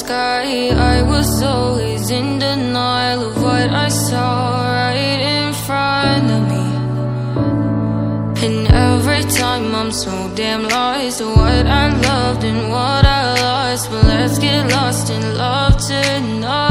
sky. I was always in denial of what I saw right in front of me. And every time I'm so damn lost to what I loved and what I lost. But let's get lost in love tonight.